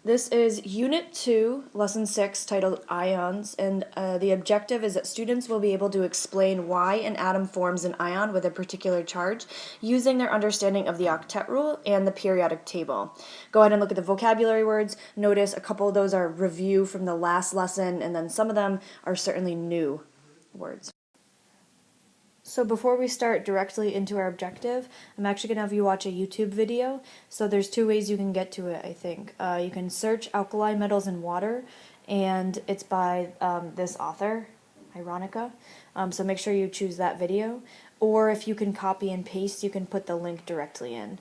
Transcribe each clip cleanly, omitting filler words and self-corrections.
This is Unit 2, Lesson 6, titled Ions, and the objective is that students will be able to explain why an atom forms an ion with a particular charge using their understanding of the octet rule and the periodic table. Go ahead and look at the vocabulary words. Notice a couple of those are review from the last lesson, and then some of them are certainly new words. So before we start directly into our objective, I'm actually going to have you watch a YouTube video. So there's two ways you can get to it, I think. You can search alkali metals in water, and it's by this author, Ironica. So make sure you choose that video. Or if you can copy and paste, you can put the link directly in.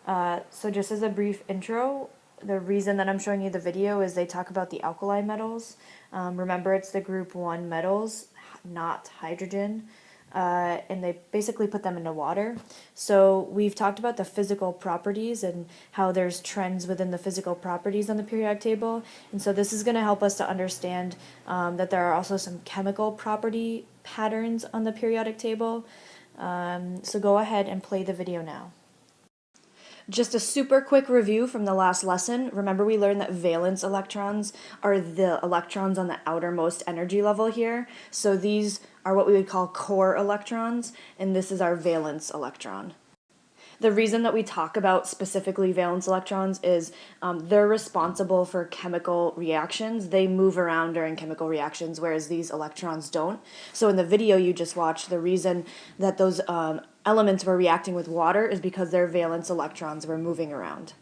So just as a brief intro, the reason that I'm showing you the video is they talk about the alkali metals. Remember, it's the group 1 metals, not hydrogen. And they basically put them into water. So we've talked about the physical properties and how there's trends within the physical properties on the periodic table. And so this is going to help us to understand that there are also some chemical property patterns on the periodic table. So go ahead and play the video now. Just a super quick review from the last lesson. Remember, we learned that valence electrons are the electrons on the outermost energy level here. So these are what we would call core electrons, and this is our valence electron. The reason that we talk about specifically valence electrons is they're responsible for chemical reactions. They move around during chemical reactions, whereas these electrons don't. So in the video you just watched, the reason that those elements were reacting with water is because their valence electrons were moving around.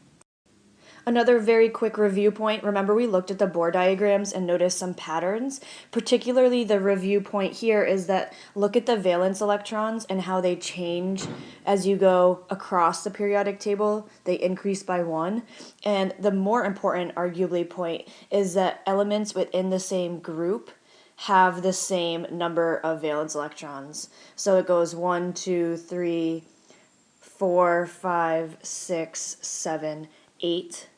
Another very quick review point, remember we looked at the Bohr diagrams and noticed some patterns. Particularly the review point here is that look at the valence electrons and how they change as you go across the periodic table. They increase by 1. And the more important, arguably, point is that elements within the same group have the same number of valence electrons. So it goes 1, 2, 3, 4, 5, 6, 7, 8.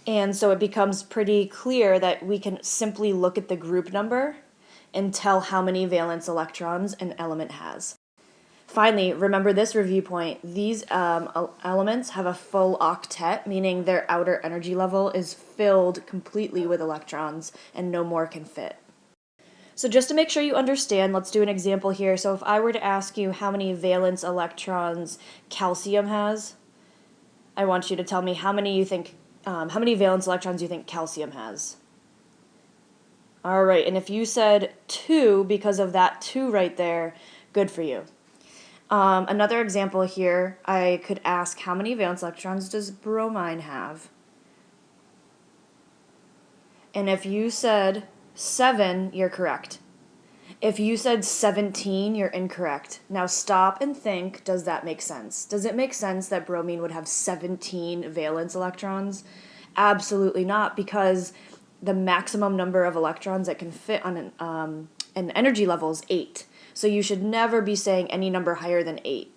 And so it becomes pretty clear that we can simply look at the group number and tell how many valence electrons an element has. Finally, remember this review point. These elements have a full octet, meaning their outer energy level is filled completely with electrons and no more can fit. So just to make sure you understand, let's do an example here. So if I were to ask you how many valence electrons calcium has, I want you to tell me how many valence electrons you think calcium has. All right, and if you said 2 because of that 2 right there, good for you. Another example here, I could ask how many valence electrons does bromine have? And if you said 7, you're correct. If you said 17, you're incorrect. Now stop and think, does that make sense? Does it make sense that bromine would have 17 valence electrons? Absolutely not, because the maximum number of electrons that can fit on an energy level is 8. So you should never be saying any number higher than 8.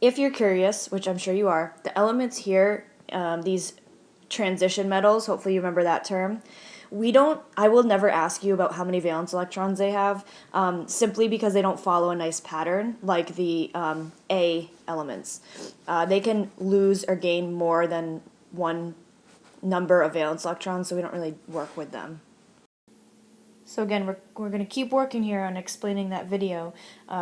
If you're curious, which I'm sure you are, the elements here, these transition metals, hopefully you remember that term, I will never ask you about how many valence electrons they have, simply because they don't follow a nice pattern like the A elements. They can lose or gain more than one number of valence electrons, so we don't really work with them. So again, we're going to keep working here on explaining that video.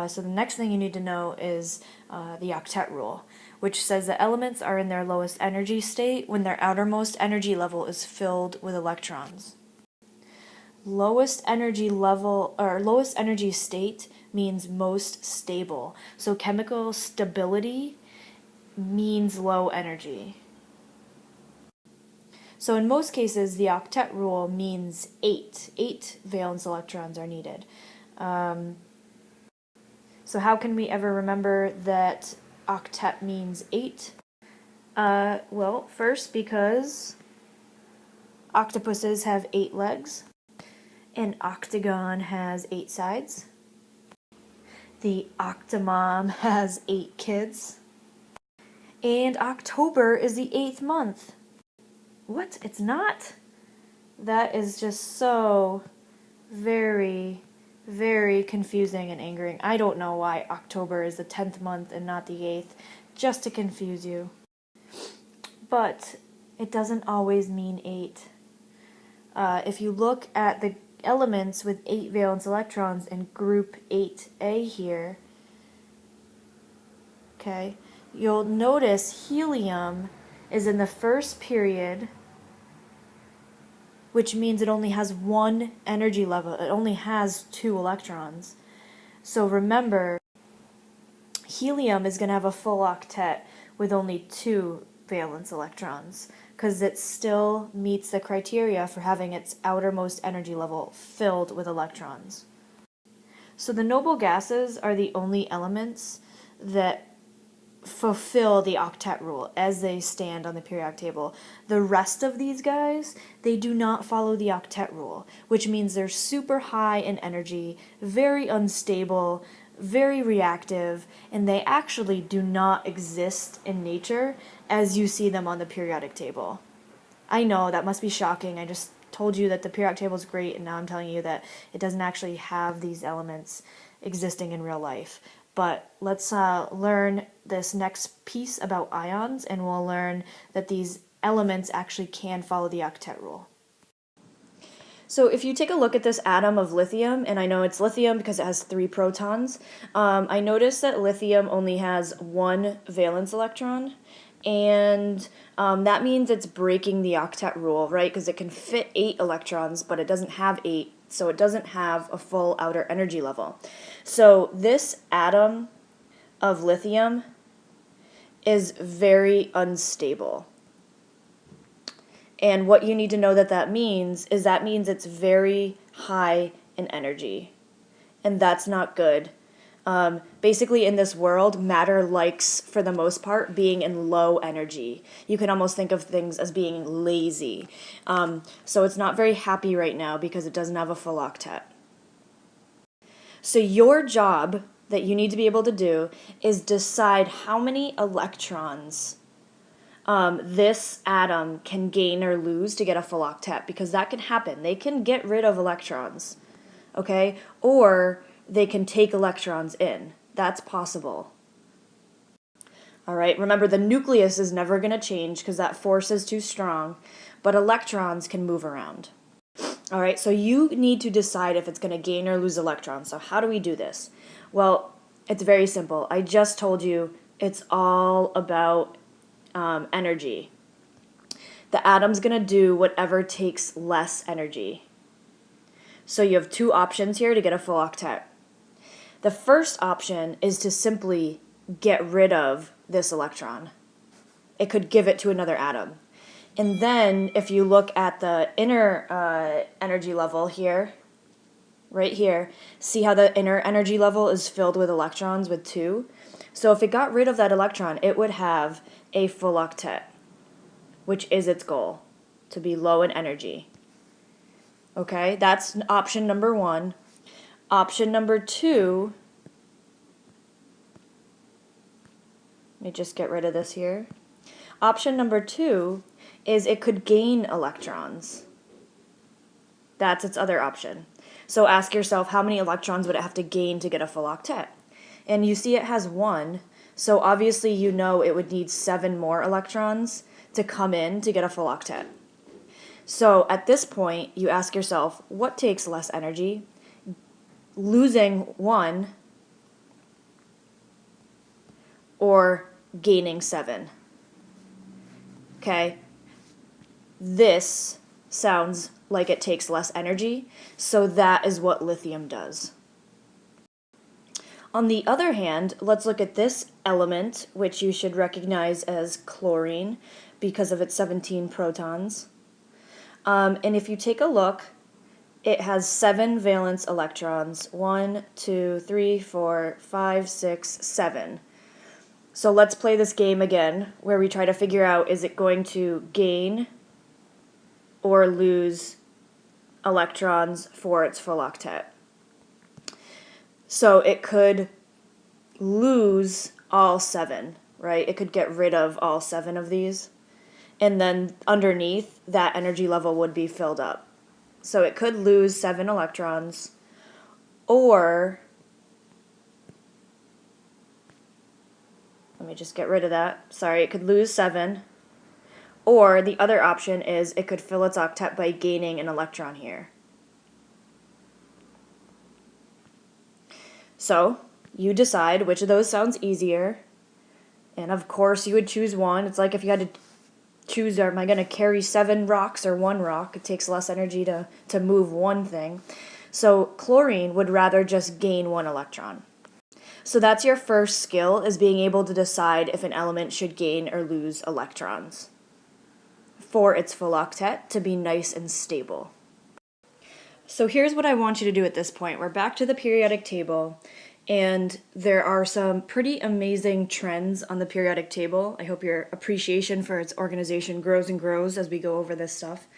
So the next thing you need to know is the octet rule, which says that elements are in their lowest energy state when their outermost energy level is filled with electrons. Lowest energy level, or lowest energy state, means most stable. So chemical stability means low energy. So in most cases, the octet rule means 8. 8 valence electrons are needed. So how can we ever remember that octet means 8? Well, first, because octopuses have 8 legs. An octagon has 8 sides. The octomom has 8 kids. And October is the 8th month. What? It's not? That is just so very, very confusing and angering. I don't know why October is the 10th month and not the 8th, just to confuse you. But it doesn't always mean 8. If you look at the elements with 8 valence electrons in group 8A here, okay, you'll notice helium is in the first period, which means it only has one energy level. It only has 2 electrons. So remember, helium is going to have a full octet with only 2 valence electrons, because it still meets the criteria for having its outermost energy level filled with electrons. So the noble gases are the only elements that fulfill the octet rule as they stand on the periodic table. The rest of these guys, they do not follow the octet rule, which means they're super high in energy, very unstable, very reactive, and they actually do not exist in nature as you see them on the periodic table. I know, that must be shocking. I just told you that the periodic table is great, and now I'm telling you that it doesn't actually have these elements existing in real life. But let's learn this next piece about ions, and we'll learn that these elements actually can follow the octet rule. So if you take a look at this atom of lithium, and I know it's lithium because it has 3 protons, I noticed that lithium only has 1 valence electron, and that means it's breaking the octet rule, right? Because it can fit 8 electrons, but it doesn't have 8, so it doesn't have a full outer energy level. So this atom of lithium is very unstable. And what you need to know that means is that means it's very high in energy. And that's not good. Basically, in this world, matter likes, for the most part, being in low energy. You can almost think of things as being lazy. So it's not very happy right now because it doesn't have a full octet. So your job that you need to be able to do is decide how many electrons this atom can gain or lose to get a full octet, because that can happen. They can get rid of electrons, okay? Or they can take electrons in. That's possible. All right, remember the nucleus is never going to change because that force is too strong, but electrons can move around. All right, so you need to decide if it's going to gain or lose electrons. So how do we do this? Well, it's very simple. I just told you it's all about energy. The atom's going to do whatever takes less energy. So you have 2 options here to get a full octet. The first option is to simply get rid of this electron. It could give it to another atom. And then if you look at the inner energy level here, right here, see how the inner energy level is filled with electrons with 2? So if it got rid of that electron, it would have a full octet, which is its goal, to be low in energy. Okay, that's option number 1. Option number 2, let me just get rid of this here. Option number 2 is it could gain electrons. That's its other option. So ask yourself, how many electrons would it have to gain to get a full octet? And you see it has 1, so obviously you know it would need 7 more electrons to come in to get a full octet. So at this point, you ask yourself, what takes less energy? Losing 1 or gaining 7? Okay, this sounds like it takes less energy, so that is what lithium does. On the other hand, let's look at this element, which you should recognize as chlorine because of its 17 protons. And if you take a look, it has 7 valence electrons. 1, 2, 3, 4, 5, 6, 7. So let's play this game again, where we try to figure out, is it going to gain or lose electrons for its full octet? So it could lose all 7, right? It could get rid of all 7 of these. And then underneath, that energy level would be filled up. So it could lose 7 electrons, or, let me just get rid of that. Sorry, it could lose 7, Or the other option is it could fill its octet by gaining an electron here. So you decide which of those sounds easier. And of course you would choose one. It's like if you had to choose, am I going to carry 7 rocks or 1 rock? It takes less energy to move one thing. So chlorine would rather just gain 1 electron. So that's your first skill, is being able to decide if an element should gain or lose electrons for its full octet to be nice and stable. So here's what I want you to do at this point. We're back to the periodic table, and there are some pretty amazing trends on the periodic table. I hope your appreciation for its organization grows and grows as we go over this stuff.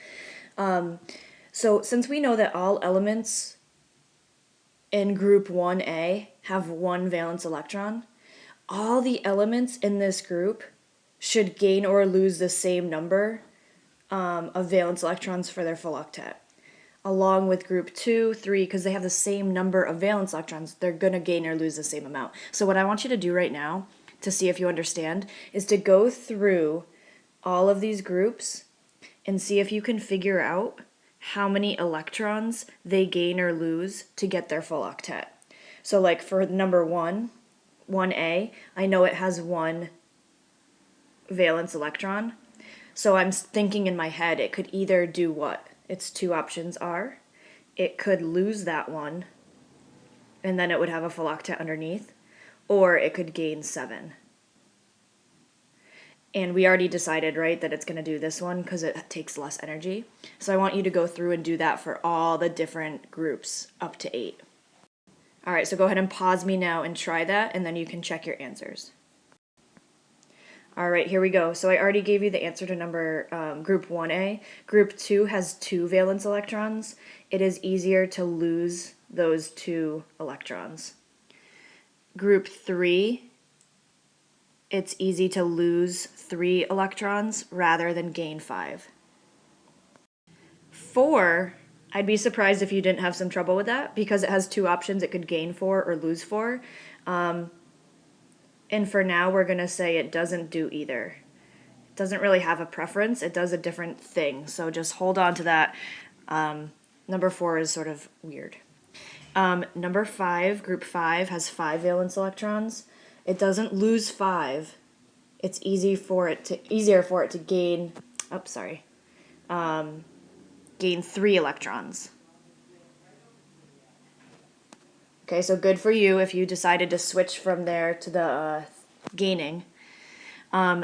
So since we know that all elements in group 1A have 1 valence electron, all the elements in this group should gain or lose the same number of valence electrons for their full octet. Along with group 2, 3, because they have the same number of valence electrons, they're going to gain or lose the same amount. So what I want you to do right now, to see if you understand, is to go through all of these groups and see if you can figure out how many electrons they gain or lose to get their full octet. So like for number 1, 1A, I know it has 1 valence electron. So I'm thinking in my head it could either do what? Its 2 options are, it could lose that 1, and then it would have a full octet underneath, or it could gain 7. And we already decided, right, that it's going to do this one because it takes less energy. So I want you to go through and do that for all the different groups up to 8. All right, so go ahead and pause me now and try that, and then you can check your answers. All right, here we go. So I already gave you the answer to group 1A. Group 2 has 2 valence electrons. It is easier to lose those 2 electrons. Group 3, it's easy to lose 3 electrons rather than gain 5. 4, I'd be surprised if you didn't have some trouble with that because it has 2 options. It could gain 4 or lose 4. And for now, we're going to say it doesn't do either. It doesn't really have a preference. It does a different thing. So just hold on to that. Number 4 is sort of weird. Number 5, group 5, has 5 valence electrons. It doesn't lose 5. It's easier for it to gain, gain 3 electrons. Okay, so good for you if you decided to switch from there to the gaining.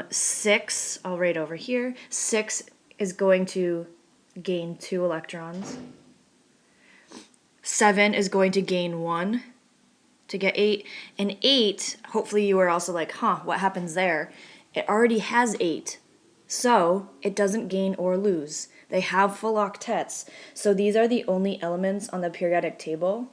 6, I'll write over here, 6 is going to gain 2 electrons. 7 is going to gain 1 to get 8. And 8, hopefully you were also like, what happens there? It already has 8, so it doesn't gain or lose. They have full octets, so these are the only elements on the periodic table.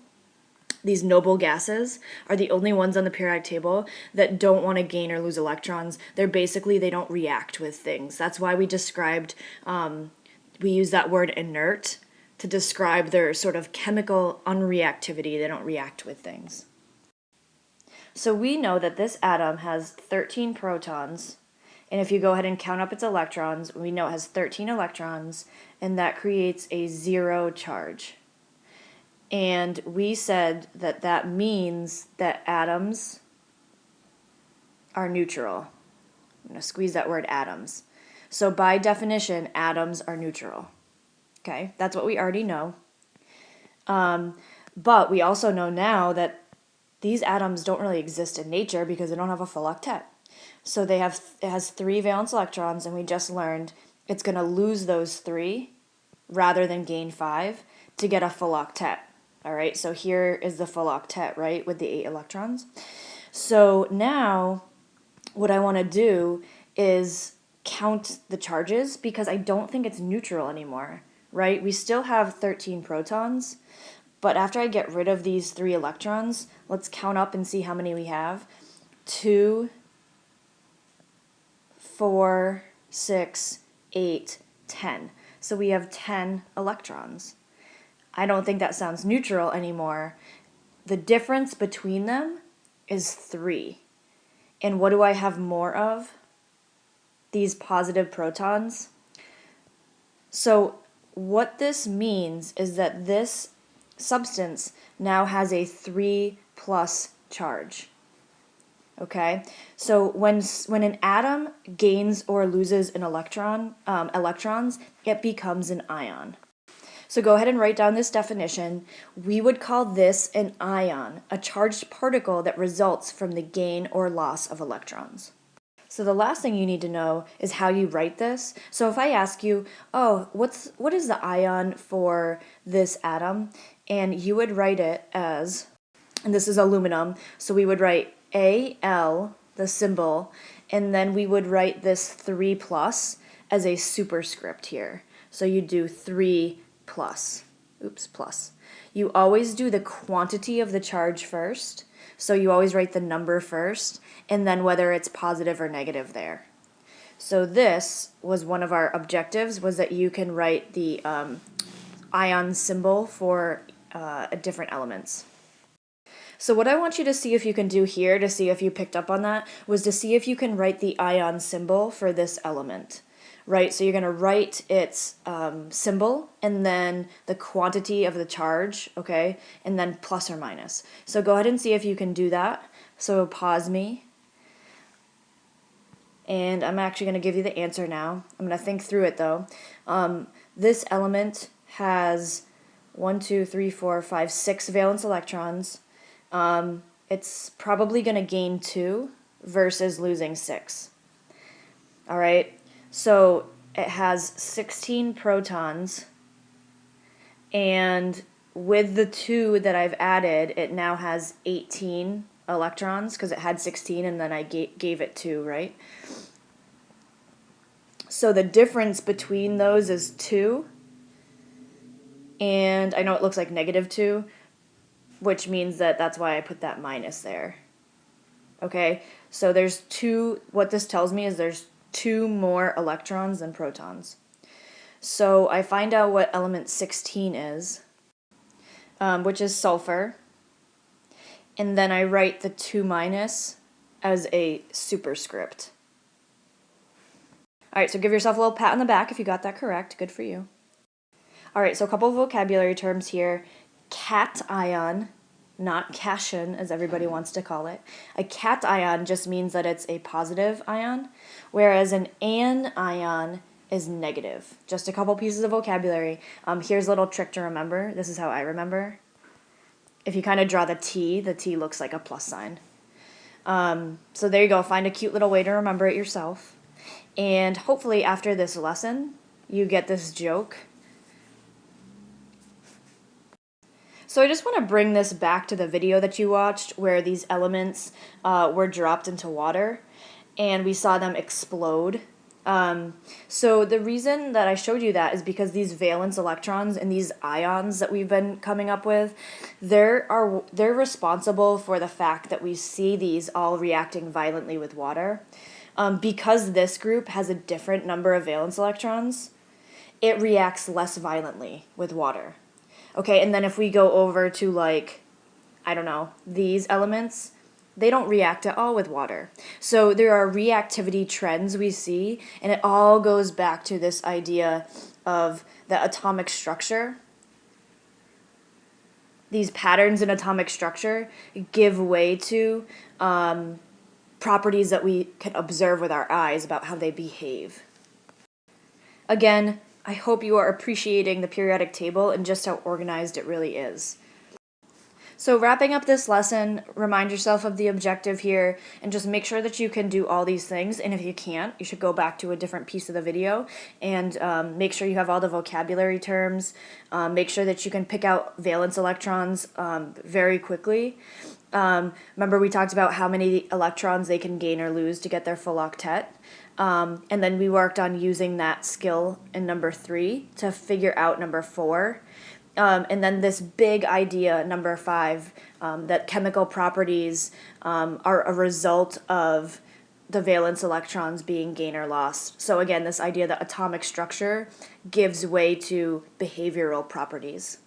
These noble gases are the only ones on the periodic table that don't want to gain or lose electrons. They don't react with things. That's why we use that word inert to describe their sort of chemical unreactivity. They don't react with things. So we know that this atom has 13 protons, and if you go ahead and count up its electrons, we know it has 13 electrons, and that creates a 0 charge. And we said that that means that atoms are neutral. I'm going to squeeze that word atoms. So by definition, atoms are neutral. Okay, that's what we already know. But we also know now that these atoms don't really exist in nature because they don't have a full octet. So it has 3 valence electrons, and we just learned it's going to lose those 3 rather than gain 5 to get a full octet. All right, so here is the full octet, right, with the 8 electrons. So now what I want to do is count the charges because I don't think it's neutral anymore, right? We still have 13 protons, but after I get rid of these 3 electrons, let's count up and see how many we have. 2, 4, 6, 8, 10. So we have 10 electrons. I don't think that sounds neutral anymore. The difference between them is 3. And what do I have more of? these positive protons. So what this means is that this substance now has a 3+ charge. Okay, so when an atom gains or loses an electrons, it becomes an ion. So go ahead and write down this definition. We would call this an ion, a charged particle that results from the gain or loss of electrons. So the last thing you need to know is how you write this. So if I ask you, oh, what is the ion for this atom? And you would write it as, and this is aluminum, so we would write Al, the symbol, and then we would write this 3+ as a superscript here. So you do 3+, plus. You always do the quantity of the charge first, so you always write the number first, and then whether it's positive or negative there. So this was one of our objectives, was that you can write the ion symbol for different elements. So what I want you to see if you can do here, to see if you picked up on that, was to see if you can write the ion symbol for this element. Right, so you're going to write its symbol and then the quantity of the charge, okay, and then plus or minus. So go ahead and see if you can do that. So pause me. And I'm actually going to give you the answer now. I'm going to think through it though. This element has 6 valence electrons. It's probably going to gain 2 versus losing 6. All right. So it has 16 protons, and with the 2 that I've added, it now has 18 electrons because it had 16 and then I gave it 2, right? So the difference between those is 2, and I know it looks like -2, which means that that's why I put that minus there. Okay, so there's 2, what this tells me is there's 2 more electrons than protons. So I find out what element 16 is, which is sulfur, and then I write the 2- as a superscript. Alright, so give yourself a little pat on the back if you got that correct. Good for you. Alright, so a couple of vocabulary terms here. Cation, not cation, as everybody wants to call it. A cation just means that it's a positive ion, whereas an anion is negative. Just a couple pieces of vocabulary. Here's a little trick to remember. This is how I remember. If you kind of draw the T looks like a plus sign. So there you go. Find a cute little way to remember it yourself. And hopefully after this lesson, you get this joke. So I just want to bring this back to the video that you watched where these elements were dropped into water and we saw them explode. So the reason that I showed you that is because these valence electrons and these ions that we've been coming up with, they're responsible for the fact that we see these all reacting violently with water. Because this group has a different number of valence electrons, it reacts less violently with water. Okay, and then if we go over to, like, I don't know, these elements, they don't react at all with water. So there are reactivity trends we see, and it all goes back to this idea of the atomic structure. These patterns in atomic structure give way to properties that we can observe with our eyes about how they behave. Again, I hope you are appreciating the periodic table and just how organized it really is. So wrapping up this lesson, remind yourself of the objective here and just make sure that you can do all these things. And if you can't, you should go back to a different piece of the video and make sure you have all the vocabulary terms. Make sure that you can pick out valence electrons very quickly. Remember we talked about how many electrons they can gain or lose to get their full octet. And then we worked on using that skill in number 3 to figure out number 4. And then this big idea, number 5, that chemical properties are a result of the valence electrons being gained or lost. So again, this idea that atomic structure gives way to behavioral properties.